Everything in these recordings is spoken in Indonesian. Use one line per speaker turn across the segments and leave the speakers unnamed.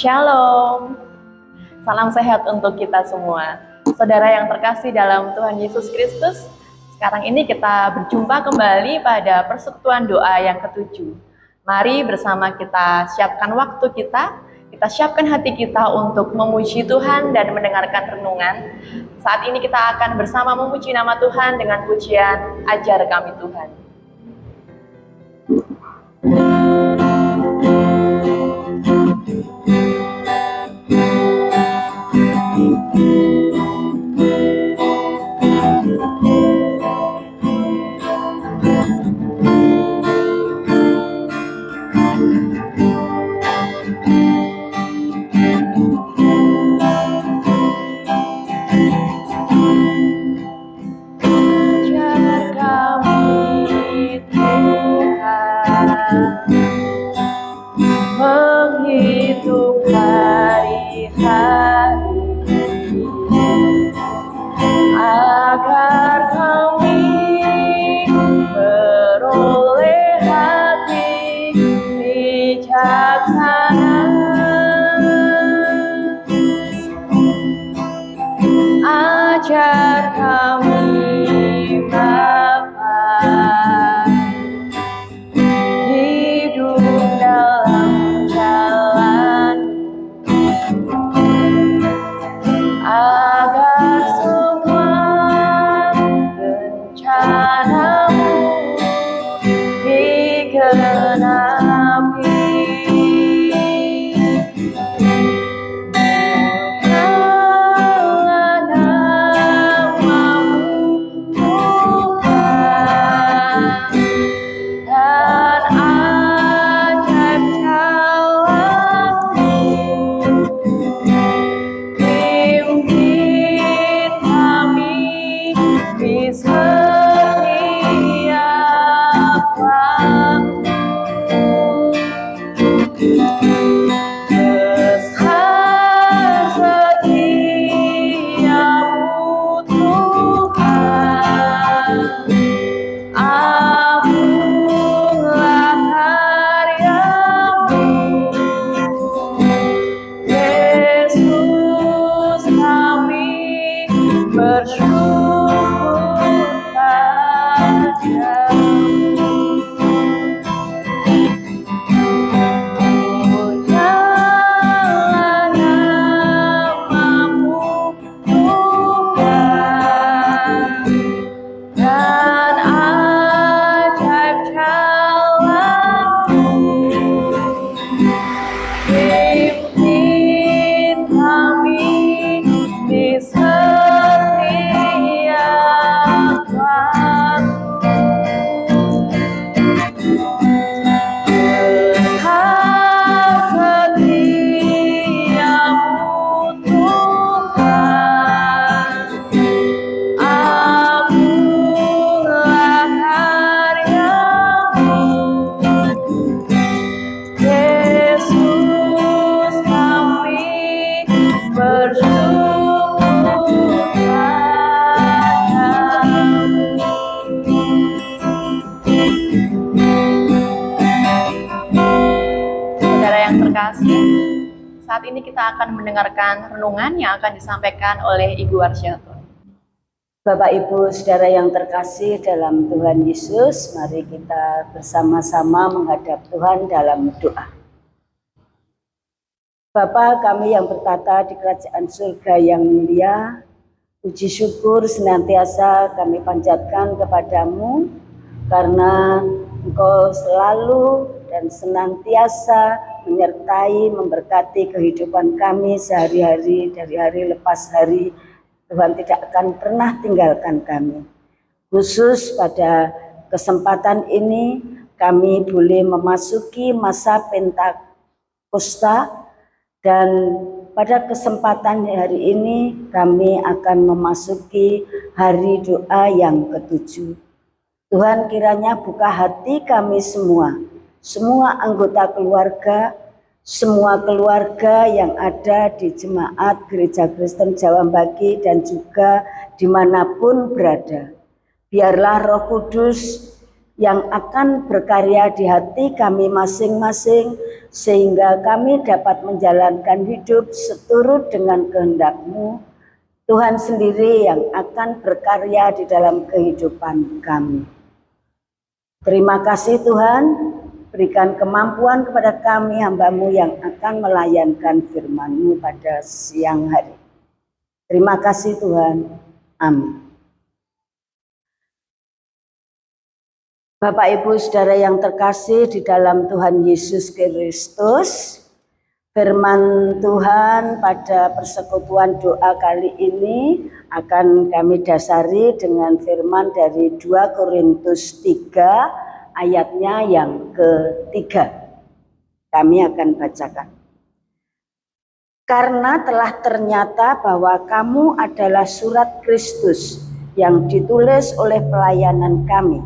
Shalom, salam sehat untuk kita semua. Saudara yang terkasih dalam Tuhan Yesus Kristus, sekarang ini kita berjumpa kembali pada persekutuan doa yang ketujuh. Mari bersama kita siapkan waktu kita siapkan hati kita untuk memuji Tuhan dan mendengarkan renungan. Saat ini kita akan bersama memuji nama Tuhan dengan pujian Ajar Kami Tuhan. Menghitung hari-hari agar kami beroleh hati bijaksana. Ajar kami Bapa hidup dalam jalan, agar semua rencanamu digenapi. Saat ini kita akan mendengarkan renungan yang akan disampaikan oleh Ibu Warsyato.
Bapak Ibu Saudara yang terkasih dalam Tuhan Yesus, mari kita bersama-sama menghadap Tuhan dalam doa. Bapa kami yang bertata di kerajaan surga yang mulia, puji syukur senantiasa kami panjatkan kepadamu karena Engkau selalu dan senantiasa menyertai, memberkati kehidupan kami sehari-hari, dari hari lepas hari. Tuhan tidak akan pernah tinggalkan kami. Khusus pada kesempatan ini, kami boleh memasuki masa Pentakosta, dan pada kesempatan hari ini kami akan memasuki hari doa yang ketujuh. Tuhan kiranya buka hati kami semua anggota keluarga, semua keluarga yang ada di Jemaat Gereja Kristen Jawambagi dan juga dimanapun berada. Biarlah Roh Kudus yang akan berkarya di hati kami masing-masing, sehingga kami dapat menjalankan hidup seturut dengan kehendak-Mu. Tuhan sendiri yang akan berkarya di dalam kehidupan kami. Terima kasih Tuhan, berikan kemampuan kepada kami hamba-Mu yang akan melayankan firman-Mu pada siang hari. Terima kasih Tuhan. Amin. Bapak Ibu Saudara yang terkasih di dalam Tuhan Yesus Kristus, firman Tuhan pada persekutuan doa kali ini akan kami dasari dengan firman dari 2 Korintus 3 ayatnya yang ketiga. Kami akan bacakan. Karena telah ternyata bahwa kamu adalah surat Kristus yang ditulis oleh pelayanan kami.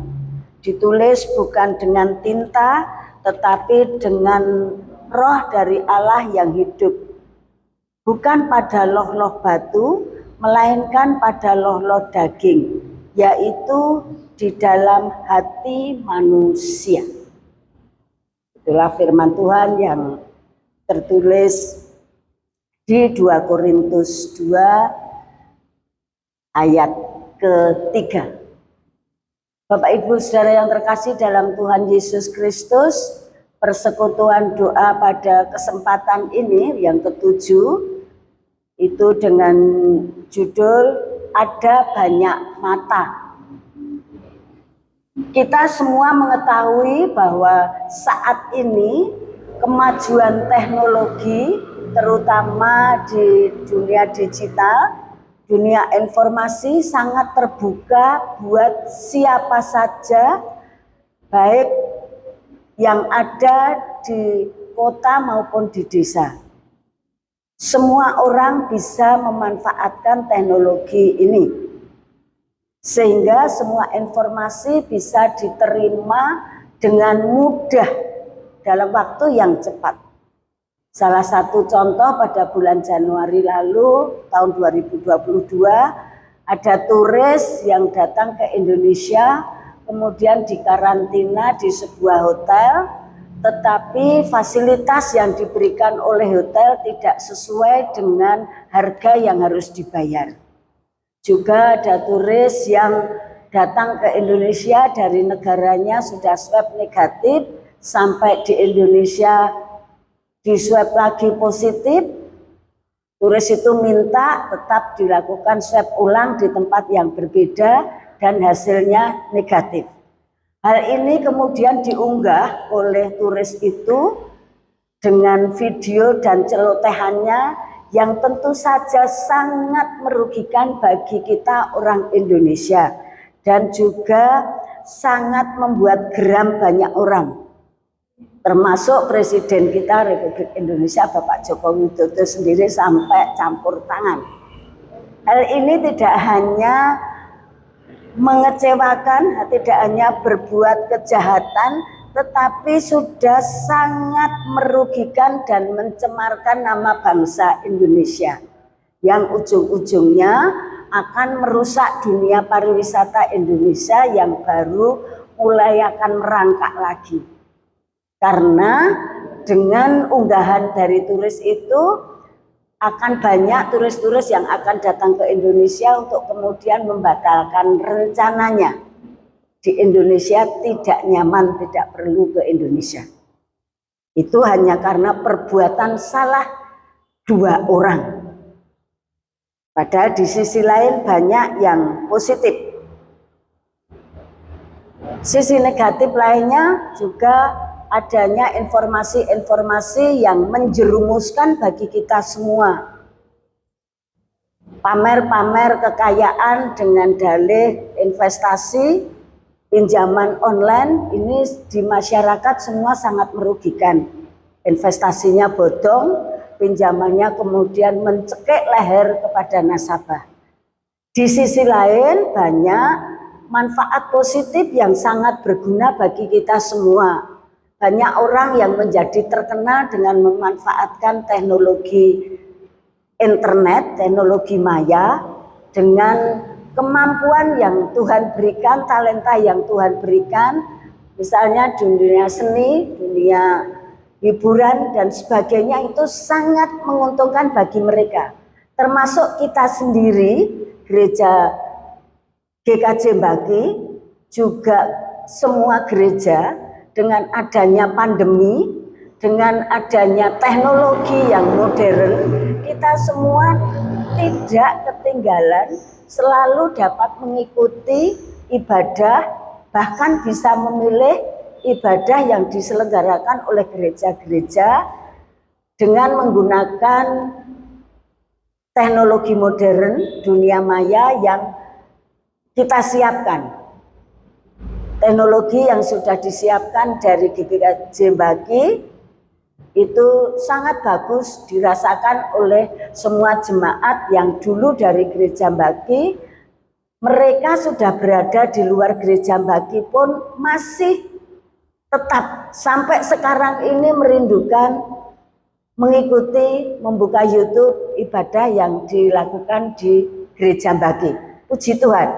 Ditulis bukan dengan tinta, tetapi dengan roh dari Allah yang hidup. Bukan pada loh-loh batu, melainkan pada loh-loh daging, yaitu di dalam hati manusia. Itulah firman Tuhan yang tertulis di 2 Korintus 2 ayat ketiga. Bapak Ibu Saudara yang terkasih dalam Tuhan Yesus Kristus, persekutuan doa pada kesempatan ini yang ketujuh itu dengan judul Ada Banyak Mata. Kita semua mengetahui bahwa saat ini kemajuan teknologi terutama di dunia digital, dunia informasi sangat terbuka buat siapa saja, baik yang ada di kota maupun di desa. Semua orang bisa memanfaatkan teknologi ini, sehingga semua informasi bisa diterima dengan mudah dalam waktu yang cepat. Salah satu contoh pada bulan Januari lalu tahun 2022 ada turis yang datang ke Indonesia kemudian dikarantina di sebuah hotel, tetapi fasilitas yang diberikan oleh hotel tidak sesuai dengan harga yang harus dibayar. Juga ada turis yang datang ke Indonesia dari negaranya sudah swab negatif, sampai di Indonesia di swab lagi positif, turis itu minta tetap dilakukan swab ulang di tempat yang berbeda dan hasilnya negatif. Hal ini kemudian diunggah oleh turis itu dengan video dan celotehannya yang tentu saja sangat merugikan bagi kita orang Indonesia dan juga sangat membuat geram banyak orang. Termasuk Presiden kita Republik Indonesia Bapak Joko Widodo sendiri sampai campur tangan. Hal ini tidak hanya mengecewakan, tidak hanya berbuat kejahatan, tetapi sudah sangat merugikan dan mencemarkan nama bangsa Indonesia, yang ujung-ujungnya akan merusak dunia pariwisata Indonesia yang baru mulai akan merangkak lagi. Karena dengan unggahan dari turis itu akan banyak turis-turis yang akan datang ke Indonesia untuk kemudian membatalkan rencananya. Di Indonesia tidak nyaman, tidak perlu ke Indonesia. Itu hanya karena perbuatan salah dua orang. Padahal di sisi lain banyak yang positif. Sisi negatif lainnya juga adanya informasi-informasi yang menjerumuskan bagi kita semua. Pamer-pamer kekayaan dengan dalih investasi, pinjaman online ini di masyarakat semua sangat merugikan. Investasinya bodong, pinjamannya kemudian mencekik leher kepada nasabah. Di sisi lain banyak manfaat positif yang sangat berguna bagi kita semua. Banyak orang yang menjadi terkenal dengan memanfaatkan teknologi internet, teknologi maya, dengan kemampuan yang Tuhan berikan, talenta yang Tuhan berikan, misalnya dunia seni, dunia hiburan dan sebagainya, itu sangat menguntungkan bagi mereka. Termasuk kita sendiri, gereja GKJ Mbaki, juga semua gereja dengan adanya pandemi, dengan adanya teknologi yang modern, kita semua tidak ketinggalan, selalu dapat mengikuti ibadah, bahkan bisa memilih ibadah yang diselenggarakan oleh gereja-gereja dengan menggunakan teknologi modern, dunia maya yang kita siapkan. Teknologi yang sudah disiapkan dari GKJ Mbaki itu sangat bagus dirasakan oleh semua jemaat yang dulu dari gereja Mbaki. Mereka sudah berada di luar gereja Mbaki pun masih tetap sampai sekarang ini merindukan mengikuti, membuka YouTube ibadah yang dilakukan di gereja Mbaki. Puji Tuhan,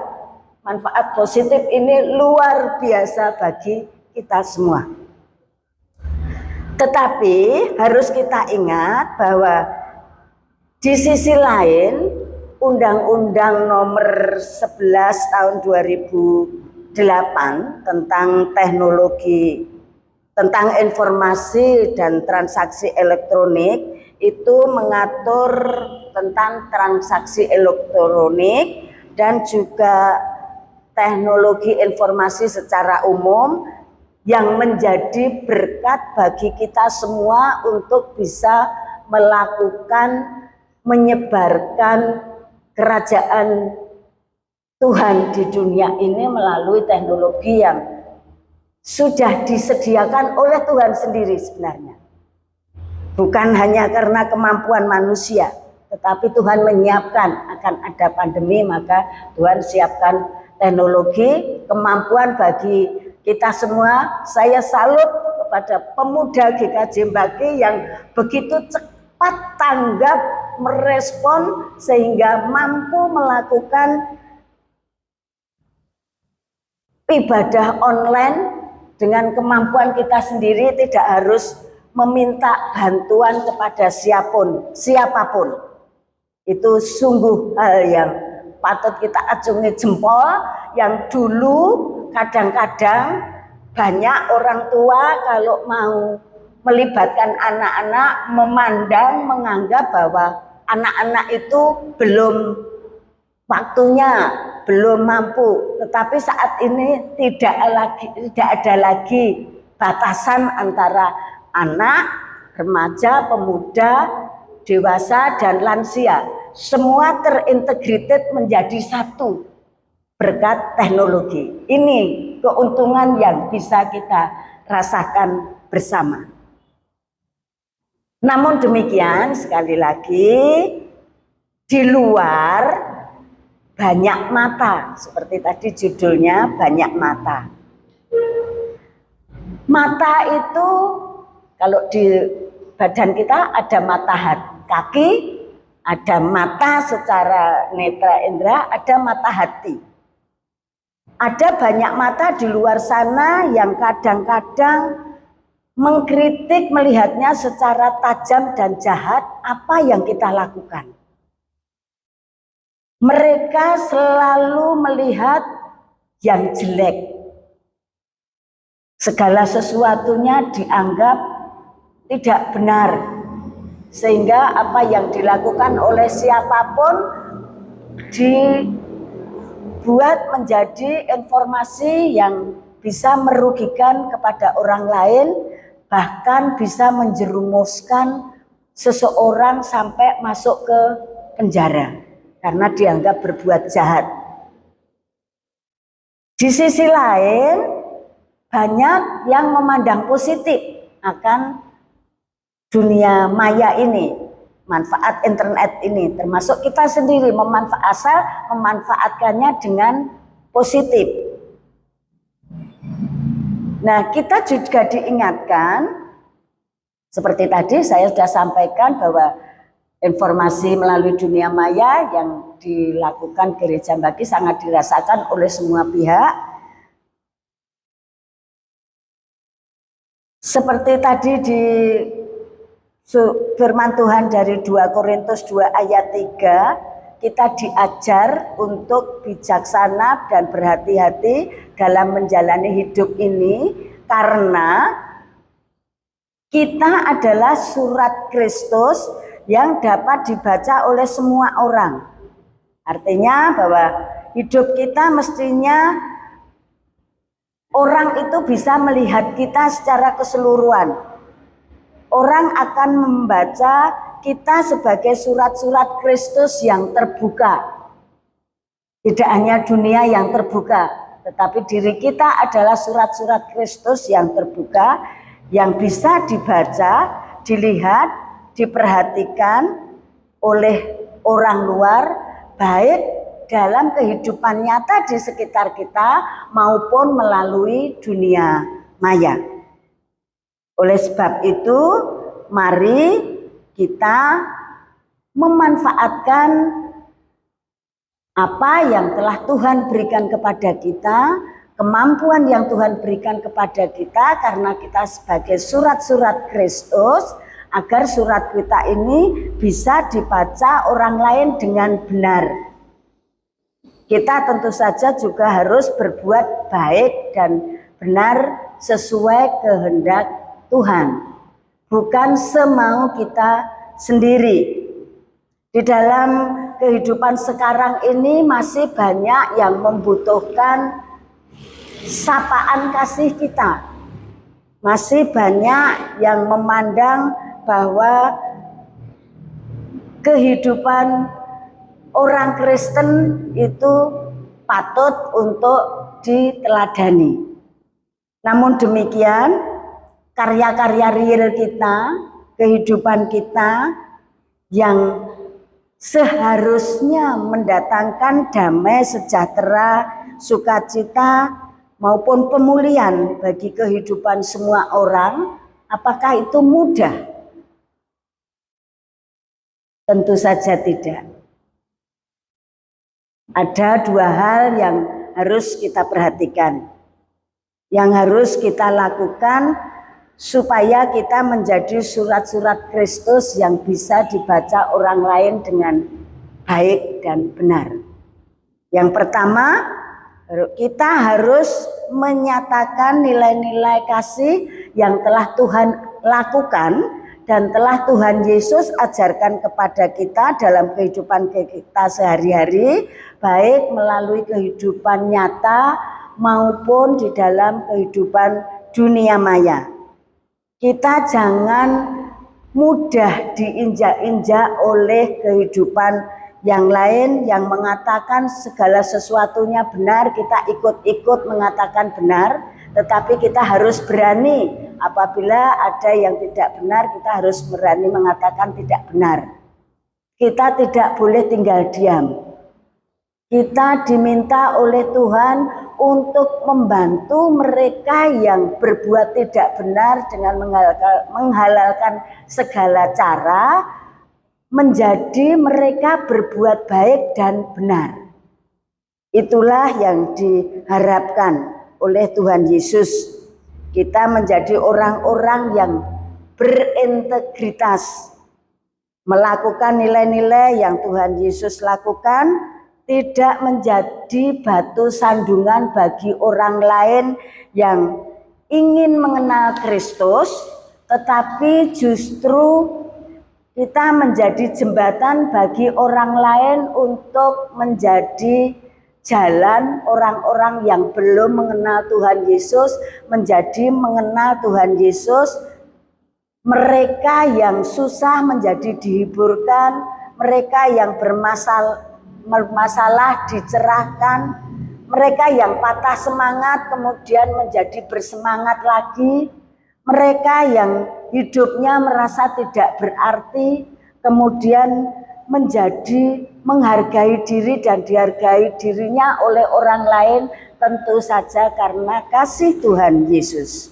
manfaat positif ini luar biasa bagi kita semua. Tetapi harus kita ingat bahwa di sisi lain, Undang-Undang Nomor 11 Tahun 2008 tentang teknologi, tentang informasi dan transaksi elektronik itu mengatur tentang transaksi elektronik dan juga teknologi informasi secara umum yang menjadi berkat bagi kita semua untuk bisa melakukan, menyebarkan kerajaan Tuhan di dunia ini melalui teknologi yang sudah disediakan oleh Tuhan sendiri sebenarnya. Bukan hanya karena kemampuan manusia, tetapi Tuhan menyiapkan akan ada pandemi, maka Tuhan siapkan teknologi, kemampuan bagi kita semua. Saya salut kepada pemuda GKJ Mbaki yang begitu cepat tanggap, merespon sehingga mampu melakukan ibadah online dengan kemampuan kita sendiri, tidak harus meminta bantuan kepada siapapun. Itu sungguh hal yang patut kita acungi jempol, yang dulu kadang-kadang banyak orang tua kalau mau melibatkan anak-anak memandang, menganggap bahwa anak-anak itu belum waktunya, belum mampu. Tetapi saat ini tidak ada lagi batasan antara anak, remaja, pemuda, dewasa, dan lansia. Semua terintegrated menjadi satu berkat teknologi. Ini keuntungan yang bisa kita rasakan bersama. Namun demikian, sekali lagi, di luar banyak mata, seperti tadi judulnya, banyak mata. Mata itu kalau di badan kita ada mata kaki, ada mata secara netra indera, ada mata hati. Ada banyak mata di luar sana yang kadang-kadang mengkritik, melihatnya secara tajam dan jahat apa yang kita lakukan. Mereka selalu melihat yang jelek. Segala sesuatunya dianggap tidak benar. Sehingga apa yang dilakukan oleh siapapun dibuat menjadi informasi yang bisa merugikan kepada orang lain, bahkan bisa menjerumuskan seseorang sampai masuk ke penjara karena dianggap berbuat jahat. Di sisi lain, banyak yang memandang positif akan dunia maya ini, manfaat internet ini, termasuk kita sendiri memanfaatkannya dengan positif. Nah, kita juga diingatkan, seperti tadi saya sudah sampaikan bahwa informasi melalui dunia maya yang dilakukan Gereja Mbaki sangat dirasakan oleh semua pihak. Seperti tadi di firman Tuhan dari 2 Korintus 2 ayat 3, kita diajar untuk bijaksana dan berhati-hati dalam menjalani hidup ini, karena kita adalah surat Kristus yang dapat dibaca oleh semua orang. Artinya bahwa hidup kita mestinya orang itu bisa melihat kita secara keseluruhan. Orang akan membaca kita sebagai surat-surat Kristus yang terbuka. Tidak hanya dunia yang terbuka, tetapi diri kita adalah surat-surat Kristus yang terbuka, yang bisa dibaca, dilihat, diperhatikan oleh orang luar, baik dalam kehidupan nyata di sekitar kita maupun melalui dunia maya. Oleh sebab itu, mari kita memanfaatkan apa yang telah Tuhan berikan kepada kita, kemampuan yang Tuhan berikan kepada kita, karena kita sebagai surat-surat Kristus, agar surat kita ini bisa dibaca orang lain dengan benar. Kita tentu saja juga harus berbuat baik dan benar sesuai kehendak Tuhan, bukan semau kita sendiri. Di dalam kehidupan sekarang ini masih banyak yang membutuhkan sapaan kasih kita. Masih banyak yang memandang bahwa kehidupan orang Kristen itu patut untuk diteladani. Namun demikian, karya-karya real kita, kehidupan kita yang seharusnya mendatangkan damai, sejahtera, sukacita maupun pemulihan bagi kehidupan semua orang, apakah itu mudah? Tentu saja tidak. Ada dua hal yang harus kita perhatikan, yang harus kita lakukan supaya kita menjadi surat-surat Kristus yang bisa dibaca orang lain dengan baik dan benar. Yang pertama, kita harus menyatakan nilai-nilai kasih yang telah Tuhan lakukan dan telah Tuhan Yesus ajarkan kepada kita dalam kehidupan kita sehari-hari, baik melalui kehidupan nyata maupun di dalam kehidupan dunia maya. Kita jangan mudah diinjak-injak oleh kehidupan yang lain yang mengatakan segala sesuatunya benar, kita ikut-ikut mengatakan benar, tetapi kita harus berani apabila ada yang tidak benar, kita harus berani mengatakan tidak benar. Kita tidak boleh tinggal diam. Kita diminta oleh Tuhan untuk membantu mereka yang berbuat tidak benar dengan menghalalkan segala cara, menjadi mereka berbuat baik dan benar. Itulah yang diharapkan oleh Tuhan Yesus. Kita menjadi orang-orang yang berintegritas, melakukan nilai-nilai yang Tuhan Yesus lakukan, tidak menjadi batu sandungan bagi orang lain yang ingin mengenal Kristus, tetapi justru kita menjadi jembatan bagi orang lain untuk menjadi jalan orang-orang yang belum mengenal Tuhan Yesus, menjadi mengenal Tuhan Yesus. Mereka yang susah menjadi dihiburkan, mereka yang bermasalah dicerahkan, mereka yang patah semangat kemudian menjadi bersemangat lagi, mereka yang hidupnya merasa tidak berarti kemudian menjadi menghargai diri dan dihargai dirinya oleh orang lain, tentu saja karena kasih Tuhan Yesus.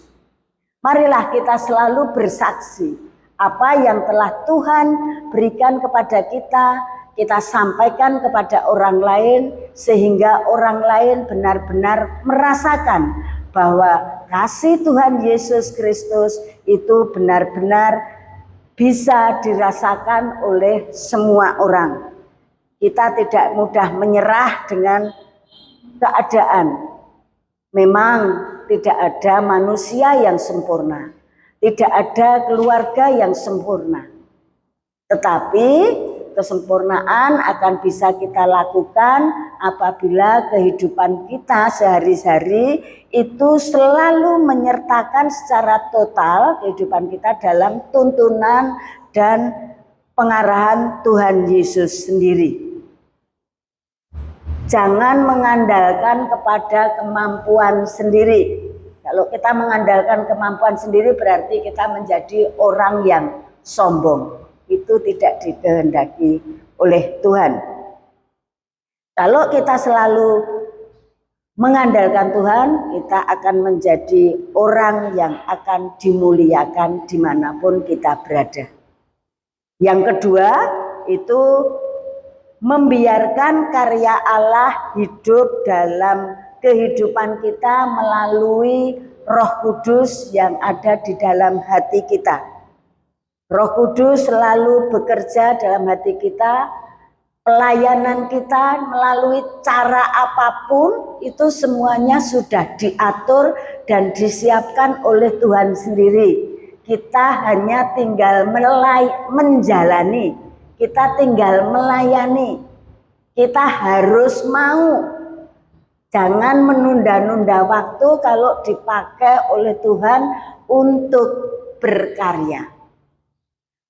Marilah kita selalu bersaksi apa yang telah Tuhan berikan kepada kita sampaikan kepada orang lain, sehingga orang lain benar-benar merasakan bahwa kasih Tuhan Yesus Kristus itu benar-benar bisa dirasakan oleh semua orang. Kita tidak mudah menyerah dengan keadaan. Memang tidak ada manusia yang sempurna, tidak ada keluarga yang sempurna. Tetapi kesempurnaan akan bisa kita lakukan apabila kehidupan kita sehari-hari itu selalu menyertakan secara total kehidupan kita dalam tuntunan dan pengarahan Tuhan Yesus sendiri. Jangan mengandalkan kepada kemampuan sendiri. Kalau kita mengandalkan kemampuan sendiri berarti kita menjadi orang yang sombong. Itu tidak dikehendaki oleh Tuhan. Kalau kita selalu mengandalkan Tuhan, kita akan menjadi orang yang akan dimuliakan dimanapun kita berada. Yang kedua itu membiarkan karya Allah hidup dalam kehidupan kita melalui Roh Kudus yang ada di dalam hati kita. Roh Kudus selalu bekerja dalam hati kita, pelayanan kita melalui cara apapun itu semuanya sudah diatur dan disiapkan oleh Tuhan sendiri. Kita hanya tinggal menjalani, kita tinggal melayani, kita harus mau. Jangan menunda-nunda waktu kalau dipakai oleh Tuhan untuk berkarya.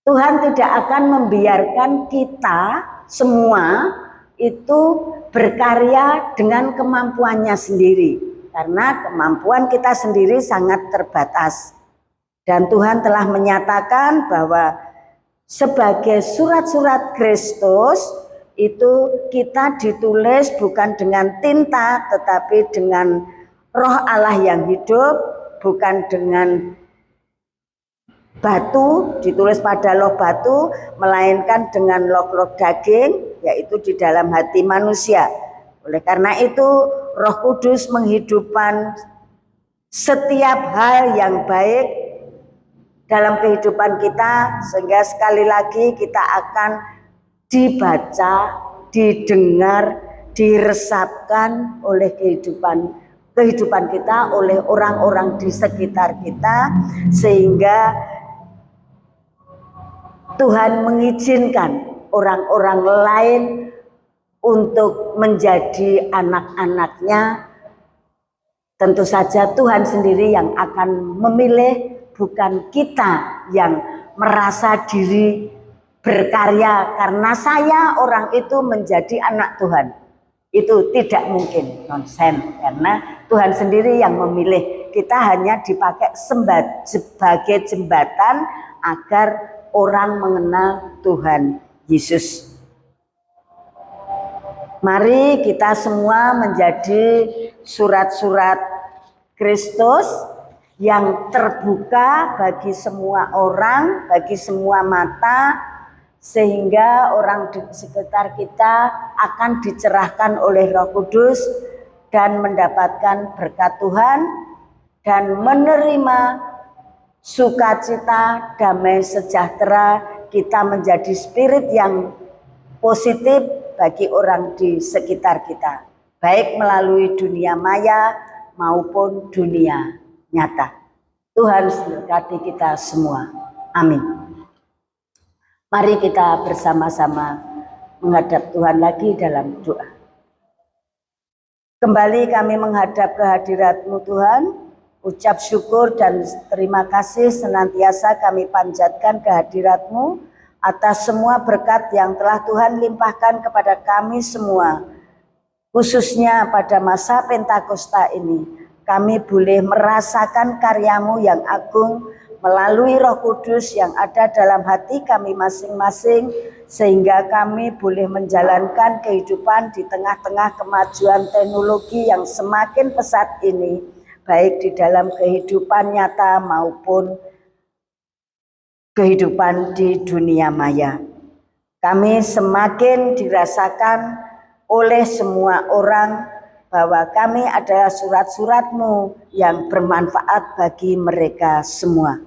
Tuhan tidak akan membiarkan kita semua itu berkarya dengan kemampuannya sendiri. Karena kemampuan kita sendiri sangat terbatas. Dan Tuhan telah menyatakan bahwa sebagai surat-surat Kristus itu kita ditulis bukan dengan tinta tetapi dengan Roh Allah yang hidup, bukan dengan batu, ditulis pada loh batu, melainkan dengan loh daging, yaitu di dalam hati manusia. Oleh karena itu Roh Kudus menghidupkan setiap hal yang baik dalam kehidupan kita, sehingga sekali lagi kita akan dibaca, didengar, diresapkan oleh kehidupan kita, oleh orang-orang di sekitar kita, sehingga Tuhan mengizinkan orang-orang lain untuk menjadi anak-anaknya. Tentu saja Tuhan sendiri yang akan memilih, bukan kita yang merasa diri berkarya karena saya orang itu menjadi anak Tuhan. Itu tidak mungkin, nonsen, karena Tuhan sendiri yang memilih. Kita hanya dipakai sebagai jembatan agar orang mengenal Tuhan Yesus. Mari kita semua menjadi surat-surat Kristus yang terbuka bagi semua orang, bagi semua mata, sehingga orang di sekitar kita akan dicerahkan oleh Roh Kudus dan mendapatkan berkat Tuhan dan menerima sukacita, damai sejahtera. Kita menjadi spirit yang positif bagi orang di sekitar kita, baik melalui dunia maya maupun dunia nyata. Tuhan memberkati kita semua. Amin. Mari kita bersama-sama menghadap Tuhan lagi dalam doa. Kembali kami menghadap kehadirat-Mu Tuhan, ucap syukur dan terima kasih senantiasa kami panjatkan kehadirat-Mu atas semua berkat yang telah Tuhan limpahkan kepada kami semua. Khususnya pada masa Pentakosta ini, kami boleh merasakan karya-Mu yang agung melalui Roh Kudus yang ada dalam hati kami masing-masing, sehingga kami boleh menjalankan kehidupan di tengah-tengah kemajuan teknologi yang semakin pesat ini, baik di dalam kehidupan nyata maupun kehidupan di dunia maya. Kami semakin dirasakan oleh semua orang bahwa kami adalah surat-surat-Mu yang bermanfaat bagi mereka semua.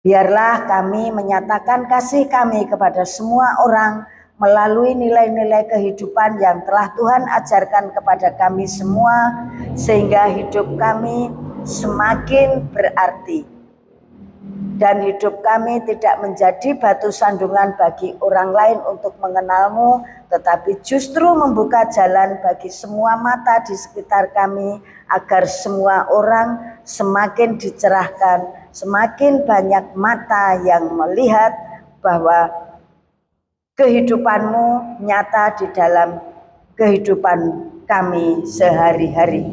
Biarlah kami menyatakan kasih kami kepada semua orang melalui nilai-nilai kehidupan yang telah Tuhan ajarkan kepada kami semua, sehingga hidup kami semakin berarti. Dan hidup kami tidak menjadi batu sandungan bagi orang lain untuk mengenal-Mu, tetapi justru membuka jalan bagi semua mata di sekitar kami, agar semua orang semakin dicerahkan, semakin banyak mata yang melihat bahwa kehidupan-Mu nyata di dalam kehidupan kami sehari-hari.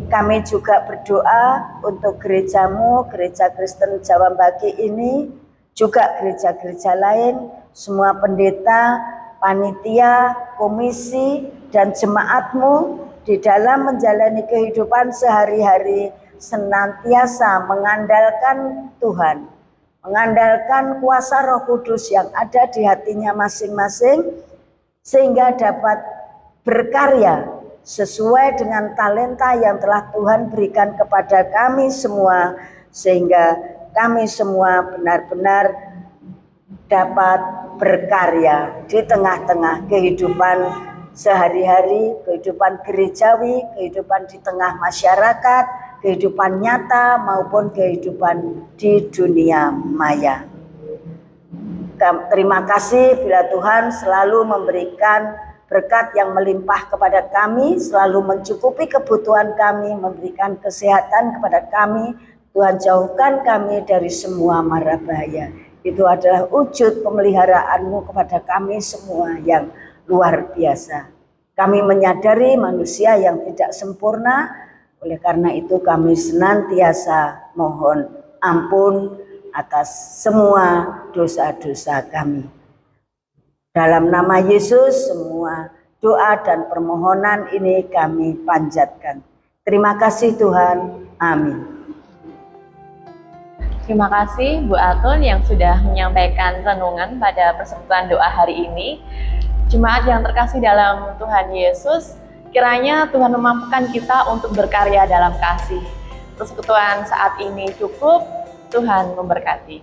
Kami juga berdoa untuk gereja-Mu, Gereja Kristen Jawambagi ini, juga gereja-gereja lain, semua pendeta, panitia, komisi, dan jemaat-Mu di dalam menjalani kehidupan sehari-hari senantiasa mengandalkan Tuhan, mengandalkan kuasa Roh Kudus yang ada di hatinya masing-masing, sehingga dapat berkarya sesuai dengan talenta yang telah Tuhan berikan kepada kami semua, sehingga kami semua benar-benar dapat berkarya di tengah-tengah kehidupan sehari-hari, kehidupan gerejawi, kehidupan di tengah masyarakat, kehidupan nyata maupun kehidupan di dunia maya. Terima kasih bila Tuhan selalu memberikan berkat yang melimpah kepada kami, selalu mencukupi kebutuhan kami, memberikan kesehatan kepada kami. Tuhan jauhkan kami dari semua mara bahaya. Itu adalah wujud pemeliharaan-Mu kepada kami semua yang luar biasa. Kami menyadari manusia yang tidak sempurna, oleh karena itu kami senantiasa mohon ampun atas semua dosa-dosa kami. Dalam nama Yesus, semua doa dan permohonan ini kami panjatkan. Terima kasih Tuhan. Amin.
Terima kasih Bu Atun yang sudah menyampaikan renungan pada persekutuan doa hari ini. Jemaat yang terkasih dalam Tuhan Yesus, kiranya Tuhan memampukan kita untuk berkarya dalam kasih. Persekutuan saat ini cukup, Tuhan memberkati.